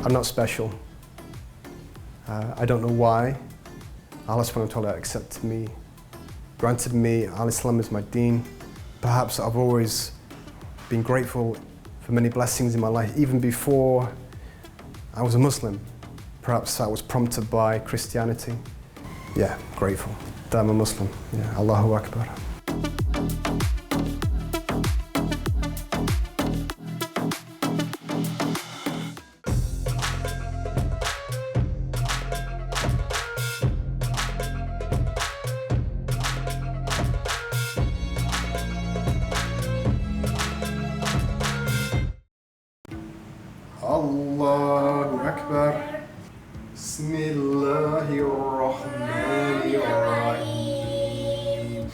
I'm not special. I don't know why. Allah subhanahu wa ta'ala accepted me, granted me Al-Islam as my deen. Perhaps I've always been grateful for many blessings in my life, even before I was a Muslim. Perhaps I was prompted by Christianity. Yeah, grateful that I'm a Muslim. Yeah, Allahu Akbar. Allahu Akbar. Bismillahirrahmanirrahim.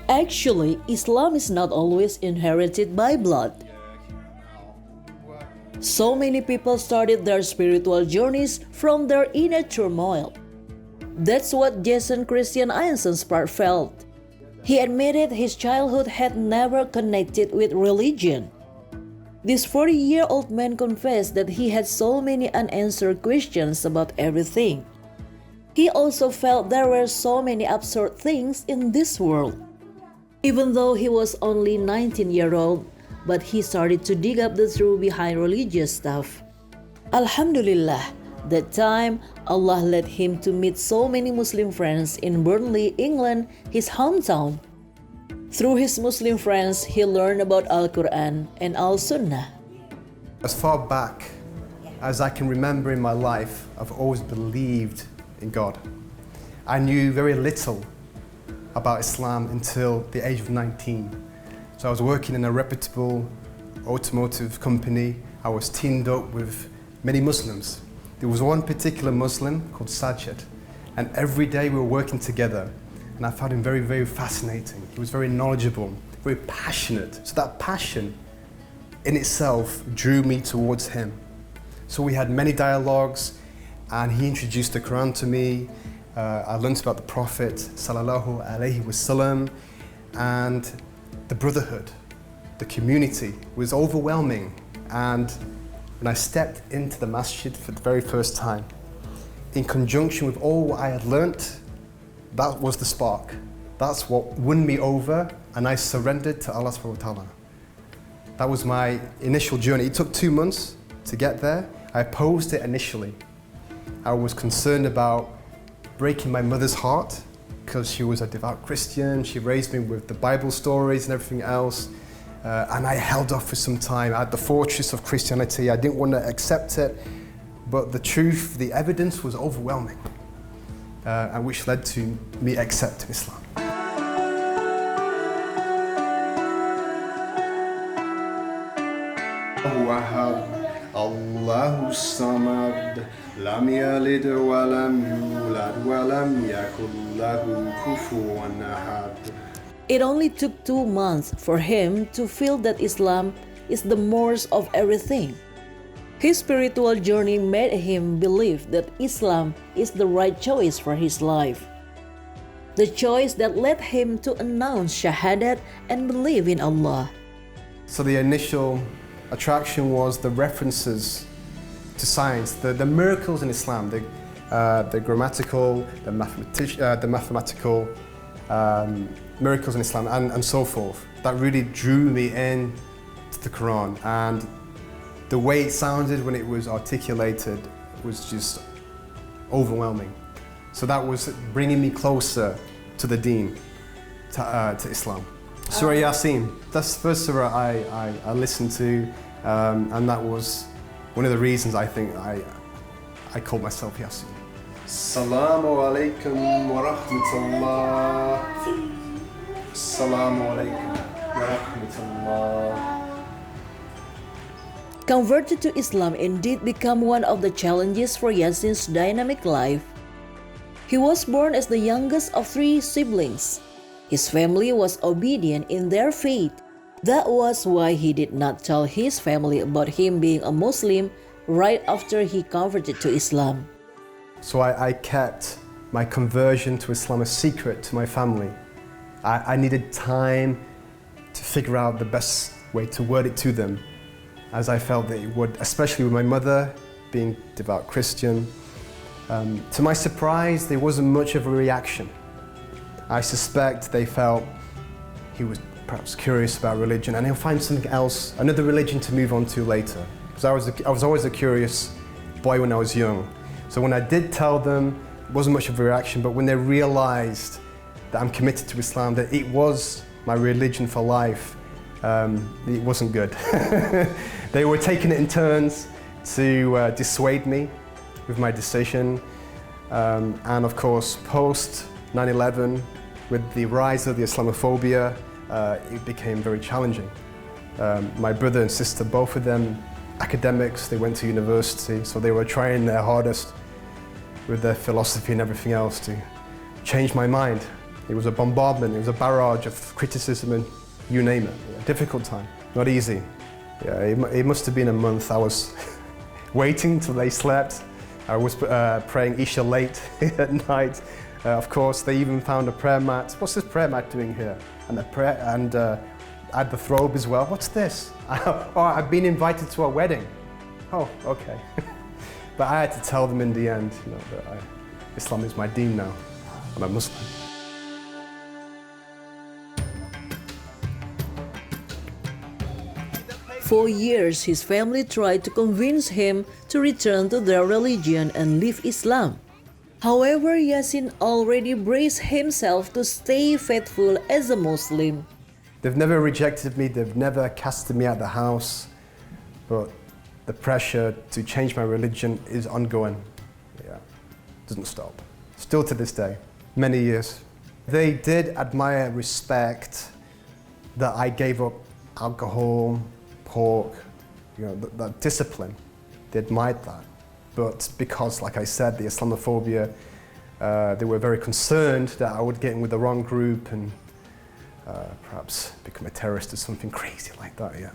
Actually, Islam is not always inherited by blood. So many people started their spiritual journeys from their inner turmoil. That's what Yasin Cristian Yasin's part felt. He admitted his childhood had never connected with religion. This 40-year-old man confessed that he had so many unanswered questions about everything. He also felt there were so many absurd things in this world. Even though he was only 19-year-old, but he started to dig up the truth behind religious stuff. Alhamdulillah, that time Allah led him to meet so many Muslim friends in Burnley, England, his hometown. Through his Muslim friends, he learned about Al-Quran and Al-Sunnah. As far back as I can remember in my life, I've always believed in God. I knew very little about Islam until the age of 19. So I was working in a reputable automotive company. I was teamed up with many Muslims. There was one particular Muslim called Sajid, and every day we were working together. And I found him very, very fascinating. He was very knowledgeable, very passionate. So that passion in itself drew me towards him. So we had many dialogues, and he introduced the Quran to me. I learned about the Prophet sallallahu alaihi wasallam, and the brotherhood, the community was overwhelming. And when I stepped into the masjid for the very first time, in conjunction with all what I had learnt, that was the spark. That's what won me over, and I surrendered to Allah subhanahu wa ta'ala. That was my initial journey. It took 2 months to get there. I opposed it initially. I was concerned about breaking my mother's heart because she was a devout Christian. She raised me with the Bible stories and everything else. And I held off for some time. I had the fortress of Christianity. I didn't want to accept it. But the truth, the evidence was overwhelming. And which led to me accepting Islam. Allahu Samad, Lam Yalid wa Lam Yulad wa Lam Yakul Lahu Kufuwan Ahad. It only took 2 months for him to feel that Islam is the most of everything. His spiritual journey made him believe that Islam is the right choice for his life. The choice that led him to announce Shahadat and believe in Allah. So the initial attraction was the references to science, the miracles in Islam, the grammatical, the mathematical miracles in Islam, and so forth. That really drew me in to the Quran, and the way it sounded when it was articulated was just overwhelming. So that was bringing me closer to the deen, to Islam. Surah Yasin, that's the first surah I listened to, and that was one of the reasons I think I called myself Yasin. Assalamu alaikum wa rahmatullah. Assalamu alaikum wa rahmatullah. Converted to Islam indeed became one of the challenges for Yasin's dynamic life. He was born as the youngest of 3 siblings. His family was obedient in their faith. That was why he did not tell his family about him being a Muslim right after he converted to Islam. So I kept my conversion to Islam a secret to my family. I needed time to figure out the best way to word it to them, as I felt that it would, especially with my mother. being devout Christian. To my surprise, there wasn't much of a reaction. I suspect they felt he was perhaps curious about religion and he'll find something else, another religion to move on to later. Because I was always a curious boy when I was young. So when I did tell them, it wasn't much of a reaction, but when they realized that I'm committed to Islam, that it was my religion for life, it wasn't good. They were taking it in turns to dissuade me with my decision. And of course, post 9/11, with the rise of the Islamophobia, it became very challenging. My brother and sister, both of them academics, they went to university, so they were trying their hardest with their philosophy and everything else to change my mind. It was a bombardment, it was a barrage of criticism and you name it. A difficult time, not easy. Yeah, it must have been a month. I was waiting till they slept. I was praying Isha late at night. Of course, they even found a prayer mat. What's this prayer mat doing here? And I had the throbe as well. What's this? Oh, I've been invited to a wedding. Oh, okay. But I had to tell them in the end, that Islam is my deen now. I'm a Muslim. For years, his family tried to convince him to return to their religion and leave Islam. However, Yasin already braced himself to stay faithful as a Muslim. They've never rejected me, they've never casted me out of the house, but the pressure to change my religion is ongoing. Yeah, doesn't stop. Still to this day, many years. They did admire, respect that I gave up alcohol, pork, that discipline. They admired that. But because, like I said, the Islamophobia, they were very concerned that I would get in with the wrong group and perhaps become a terrorist or something crazy like that, yeah.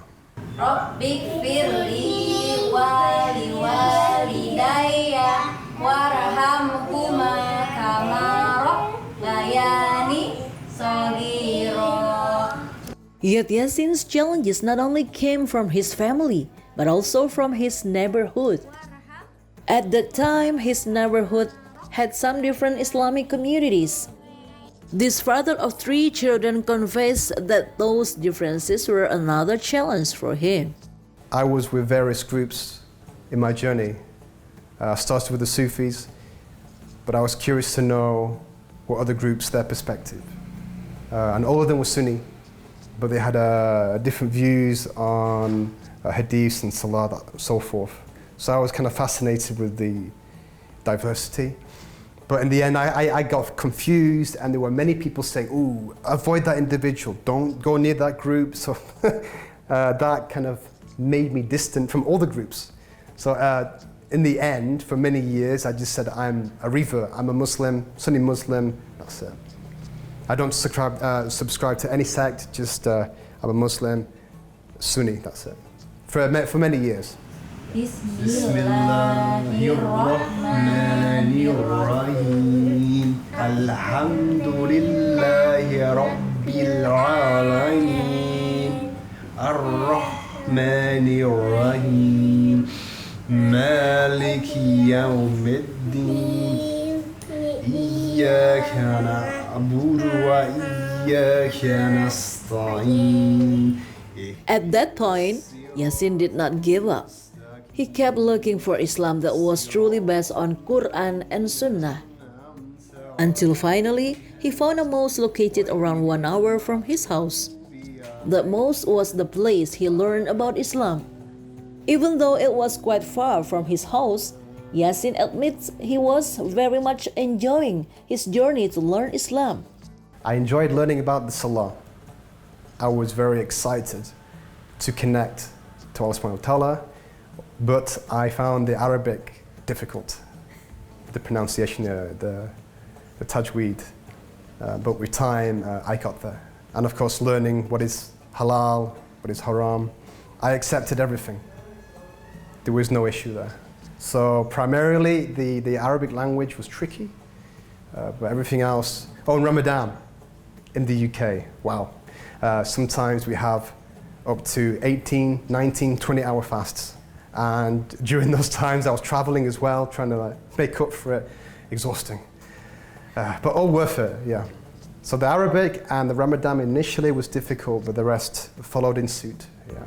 Yet Yasin's challenges not only came from his family, but also from his neighborhood. At that time, his neighborhood had some different Islamic communities. This father of 3 children confessed that those differences were another challenge for him. I was with various groups in my journey. I started with the Sufis, but I was curious to know what other groups, their perspective. And all of them were Sunni, but they had different views on hadiths and salah and so forth. So I was kind of fascinated with the diversity. But in the end, I got confused, and there were many people saying, ooh, avoid that individual, don't go near that group. So that kind of made me distant from all the groups. So in the end, for many years, I just said, I'm a revert, I'm a Muslim, Sunni Muslim, that's it. I don't subscribe to any sect, just I'm a Muslim, Sunni, that's it. For many years. Bismillahirrahmanirrahim. Alhamdulillahi Rabbil Alamin. Ar-Rahmanir-Rahim. Maliki Yawmiddin. Iyyaka na'budu wa iyyaka nasta'in. At that point, Yasin did not give up. He kept looking for Islam that was truly based on Quran and Sunnah. Until finally, he found a mosque located around 1 hour from his house. The mosque was the place he learned about Islam. Even though it was quite far from his house, Yasin admits he was very much enjoying his journey to learn Islam. I enjoyed learning about the Salah. I was very excited to connect to Allah subhanahu wa ta'ala, but I found the Arabic difficult, the pronunciation, the tajweed. But with time, I got there. And of course, learning what is halal, what is haram, I accepted everything. There was no issue there. So primarily, the Arabic language was tricky, but everything else. Oh, and Ramadan in the UK, wow. Sometimes we have up to 18, 19, 20-hour fasts. And during those times, I was traveling as well, trying to make up for it. Exhausting. But all worth it, yeah. So the Arabic and the Ramadan initially was difficult, but the rest followed in suit, yeah.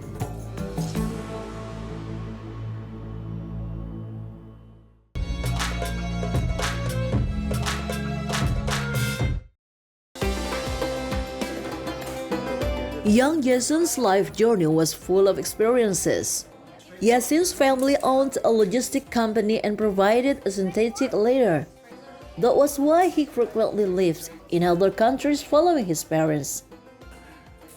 Young Yasin's life journey was full of experiences. Yasin's family owned a logistic company and provided a synthetic leather. That was why he frequently lived in other countries following his parents.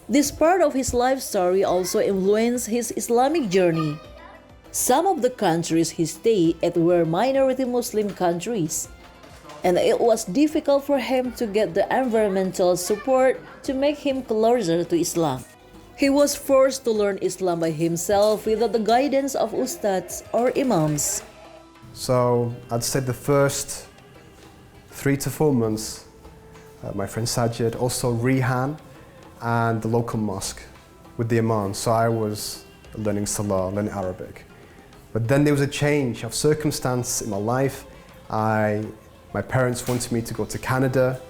This part of his life story also influenced his Islamic journey. Some of the countries he stayed at were minority Muslim countries, and it was difficult for him to get the environmental support to make him closer to Islam. He was forced to learn Islam by himself without the guidance of ustads or imams. So I'd say the first 3 to 4 months, my friend Sajid, also Rihan, and the local mosque with the imam. So I was learning Salah, learning Arabic. But then there was a change of circumstance in my life. My parents wanted me to go to Canada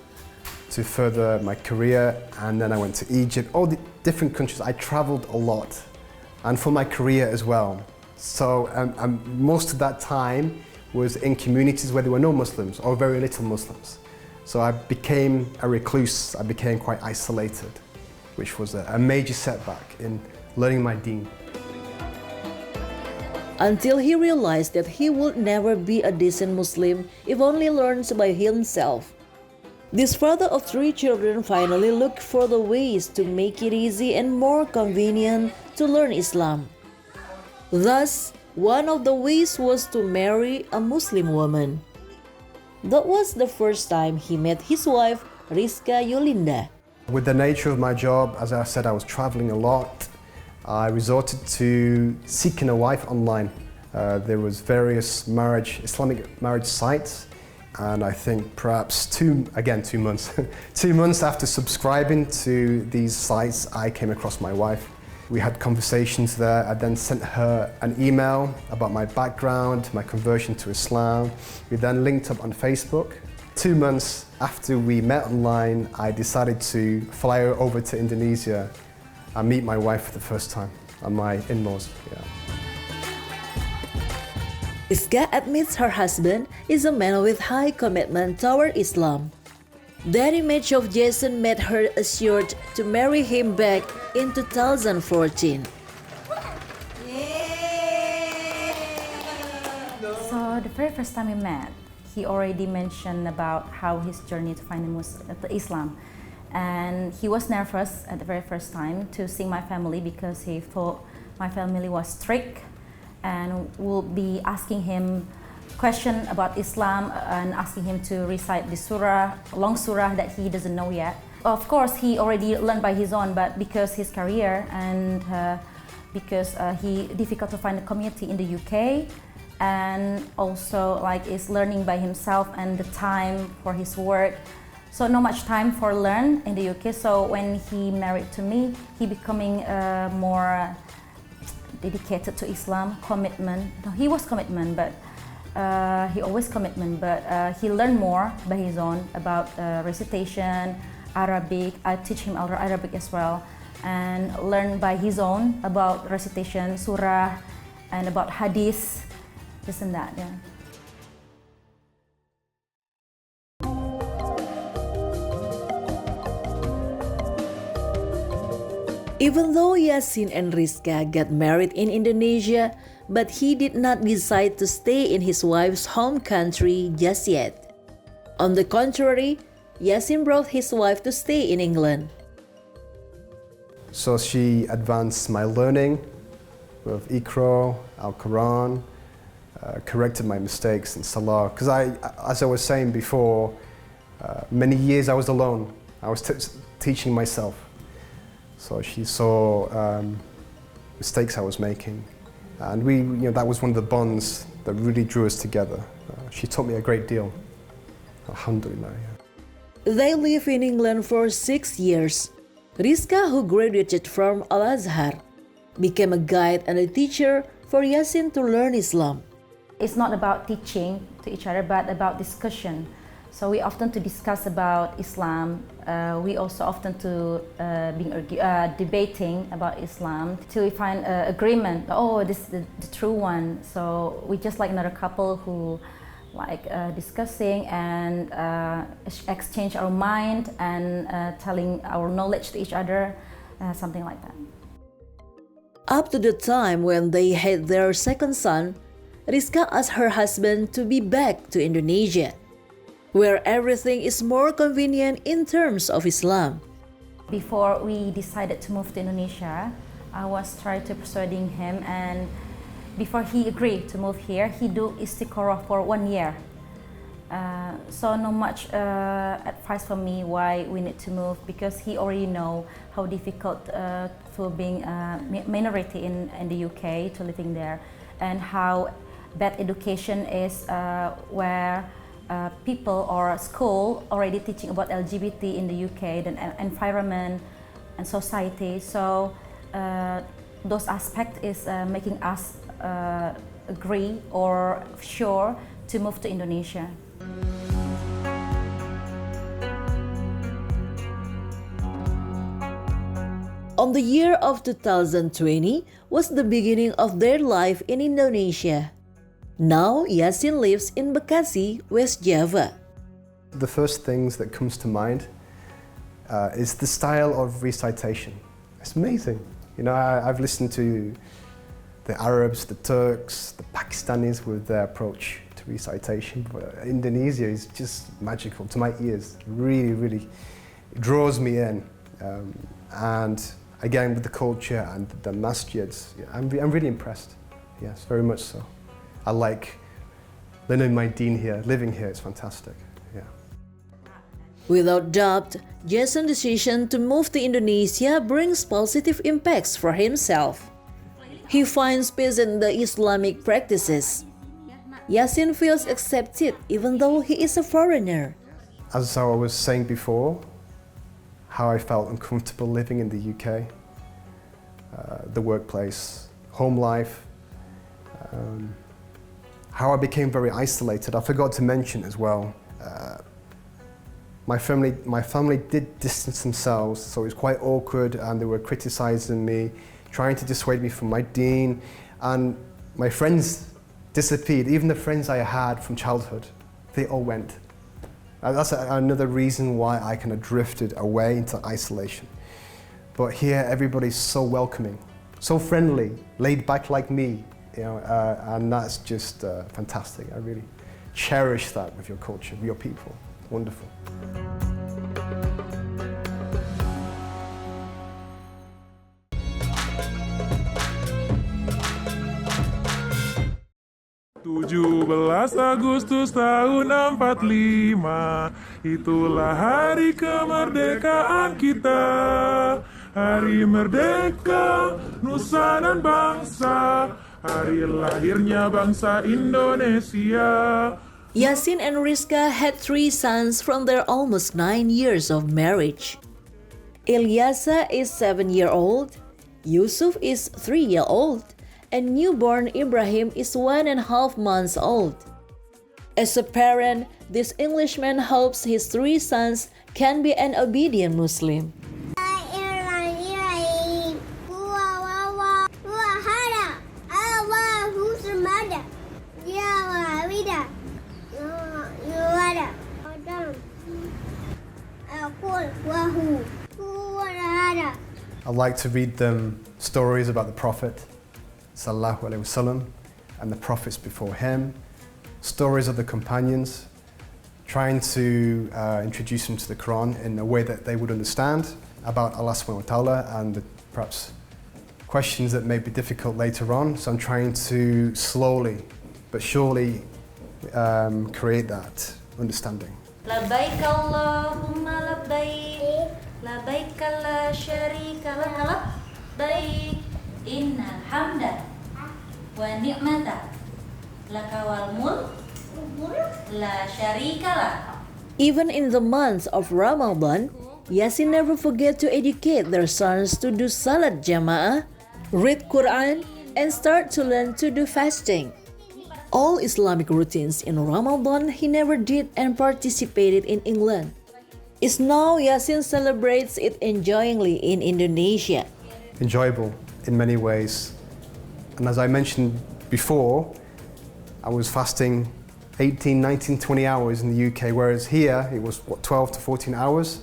to further my career, and then I went to Egypt, all the different countries. I traveled a lot, and for my career as well. So most of that time was in communities where there were no Muslims or very little Muslims. So I became a recluse, I became quite isolated, which was a major setback in learning my deen. Until he realized that he would never be a decent Muslim if only learned by himself. This father of 3 children finally looked for the ways to make it easy and more convenient to learn Islam. Thus, one of the ways was to marry a Muslim woman. That was the first time he met his wife, Rizka Yolinda. With the nature of my job, as I said, I was traveling a lot. I resorted to seeking a wife online. There was various Islamic marriage sites, and I think perhaps 2 months, 2 months after subscribing to these sites, I came across my wife. We had conversations there. I then sent her an email about my background, my conversion to Islam. We then linked up on Facebook. 2 months after we met online, I decided to fly over to Indonesia and meet my wife for the first time, and my in-laws. Yeah. Rizka admits her husband is a man with high commitment toward Islam. That image of Yasin made her assured to marry him back in 2014. So the very first time we met, he already mentioned about how his journey to find Islam. And he was nervous at the very first time to see my family because he thought my family was strict and will be asking him questions about Islam and asking him to recite the surah, long surah that he doesn't know yet. Of course, he already learned by his own, but because his career and because he difficult to find a community in the UK, and also like is learning by himself and the time for his work. So not much time for learn in the UK. So when he married to me, he becoming more dedicated to Islam, commitment. No, he was commitment, but he always commitment. But he learned more by his own about recitation, Arabic. I teach him Arabic as well, and learn by his own about recitation, surah, and about hadith, this and that. Yeah. Even though Yasin and Rizka got married in Indonesia, but he did not decide to stay in his wife's home country just yet. On the contrary, Yasin brought his wife to stay in England. So she advanced my learning with Iqra, Al-Quran, corrected my mistakes in Salah. Because as I was saying before, many years I was alone. I was teaching myself. So she saw mistakes I was making, and that was one of the bonds that really drew us together. She taught me a great deal. Alhamdulillah. Yeah. They lived in England for 6 years. Rizka, who graduated from Al-Azhar, became a guide and a teacher for Yasin to learn Islam. It's not about teaching to each other, but about discussion. So we often to discuss about Islam. We also often to debating about Islam till we find agreement. Oh, this is the true one. So we just like another couple who like discussing and exchange our mind and telling our knowledge to each other, something like that. Up to the time when they had their second son, Rizka asked her husband to be back to Indonesia, where everything is more convenient in terms of Islam. Before we decided to move to Indonesia, I was trying to persuading him, and before he agreed to move here, he do istiqorah for 1 year. So not much advice for me why we need to move, because he already know how difficult to being a minority in the UK, to living there, and how bad education is where people or school already teaching about LGBT in the UK, the environment and society. So those aspects is making us agree or sure to move to Indonesia. On the year of 2020 was the beginning of their life in Indonesia. Now Yasin lives in Bekasi, West Java. The first things that comes to mind is the style of recitation. It's amazing. You know, I've listened to the Arabs, the Turks, the Pakistanis with their approach to recitation, but Indonesia is just magical to my ears. Really, really draws me in. And again, with the culture and the masjids, I'm really impressed. Yes, very much so. I like learning my deen here, living here, it's fantastic. Yeah. Without doubt, Jason's decision to move to Indonesia brings positive impacts for himself. He finds peace in the Islamic practices. Yasin feels accepted even though he is a foreigner. As I was saying before, how I felt uncomfortable living in the UK, the workplace, home life, how I became very isolated. I forgot to mention as well, my family did distance themselves, so it was quite awkward, and they were criticizing me, trying to dissuade me from my deen, and my friends disappeared. Even the friends I had from childhood, they all went. That's another reason why I kind of drifted away into isolation. But here, everybody's so welcoming, so friendly, laid back like me, you know, and that's just fantastic. I really cherish that with your culture, with your people. Wonderful. Belas Agustus tahun 45, itulah hari kemerdekaan kita. Hari merdeka, nusa dan bangsa, hari lahirnya bangsa Indonesia. Yasin and Rizka had 3 sons from their almost 9 years of marriage. Ilyasa is 7-year-old, Yusuf is 3-year-old, and newborn Ibrahim is 1.5 months old. As a parent, this Englishman hopes his 3 sons can be an obedient Muslim. I like to read them stories about the Prophet Sallallahu Alaihi Wasallam and the prophets before him, stories of the companions, trying to introduce them to the Quran in a way that they would understand about Allah subhanahu wa ta'ala and perhaps questions that may be difficult later on. So I'm trying to slowly but surely create that understanding. Labbaik Allahumma labbaik, labbaik la syarika lak labbaik, innal hamda wa ni'mata laka wal mulk la syarika lak. Even in the months of Ramadan, Yasin never forget to educate their sons to do salat jama'ah, read Quran, and start to learn to do fasting. All Islamic routines in Ramadan he never did and participated in England. It's now Yasin celebrates it enjoyingly in Indonesia. Enjoyable in many ways. And as I mentioned before, I was fasting 18, 19, 20 hours in the UK, whereas here it was 12 to 14 hours.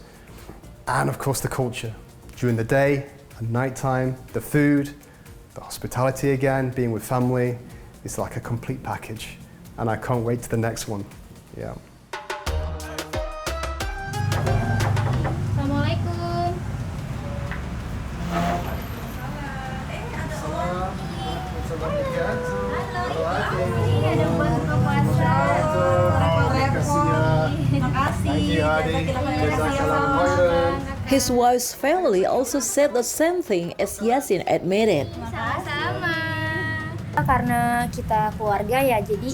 And of course the culture. During the day and nighttime, the food, the hospitality again, being with family, it's like a complete package. And I can't wait to the next one. Yeah. Assalamualaikum. Ada buat buka puasa. His wife's family also said the same thing as Yasin admitted. Sama-sama. Karena kita keluarga ya, jadi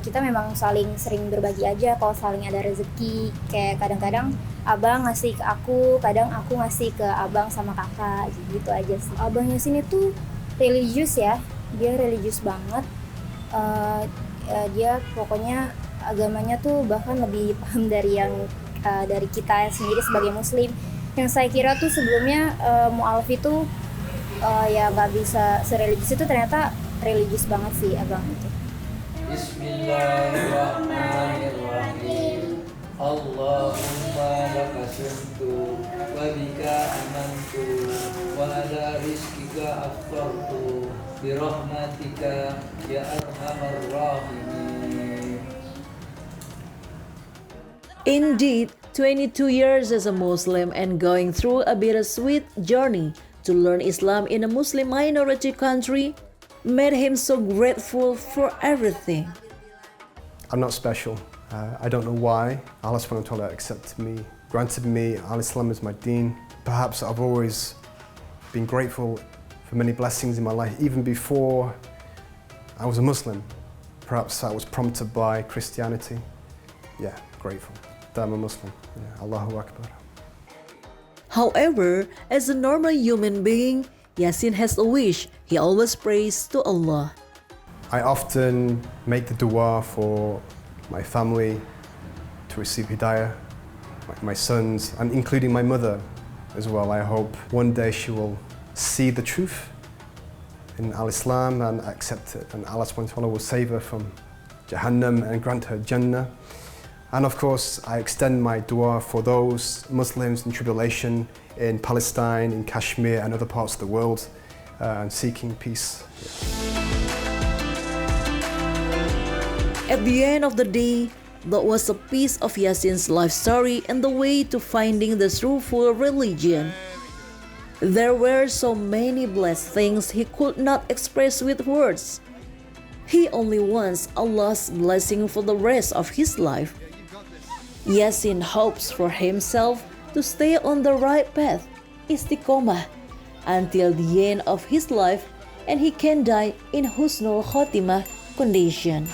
kita memang saling sering berbagi aja kalau saling ada rezeki. Kayak kadang-kadang abang ngasih ke aku, kadang aku ngasih ke abang sama kakak, gitu aja sih. Abang Yasin itu religius ya, dia religius banget. Dia pokoknya agamanya tuh bahkan lebih paham dari dari kita sendiri sebagai muslim. Yang saya kira tuh sebelumnya mu'alaf itu ya nggak bisa sereligius itu, ternyata religius banget sih abang itu. Bismillahirrahmanirrahim. Allahumma laka sumtu wa bika amantu wa ala rizkika aftartu bi rahmatika ya arhamar rahimin. Indeed, 22 years as a Muslim and going through a bittersweet journey to learn Islam in a Muslim minority country made him so grateful for everything. I'm not special. I don't know why Allah subhanahu wa ta'ala accepted me, granted me Al-Islam as my deen. Perhaps I've always been grateful for many blessings in my life, even before I was a Muslim. Perhaps I was prompted by Christianity. Yeah, grateful that I'm a Muslim. Yeah, Allahu Akbar. However, as a normal human being, Yasin has a wish he always prays to Allah. I often make the dua for my family to receive hidayah, my sons, and including my mother as well. I hope one day she will see the truth in Al-Islam and accept it, and Allah subhanahu wa ta'ala will save her from Jahannam and grant her Jannah. And of course, I extend my dua for those Muslims in tribulation in Palestine, in Kashmir and other parts of the world, and seeking peace. At the end of the day, that was a piece of Yasin's life story and the way to finding the truthful religion. There were so many blessed things he could not express with words. He only wants Allah's blessing for the rest of his life. Yasin hopes for himself to stay on the right path, istiqomah, until the end of his life, and he can die in husnul khotimah condition.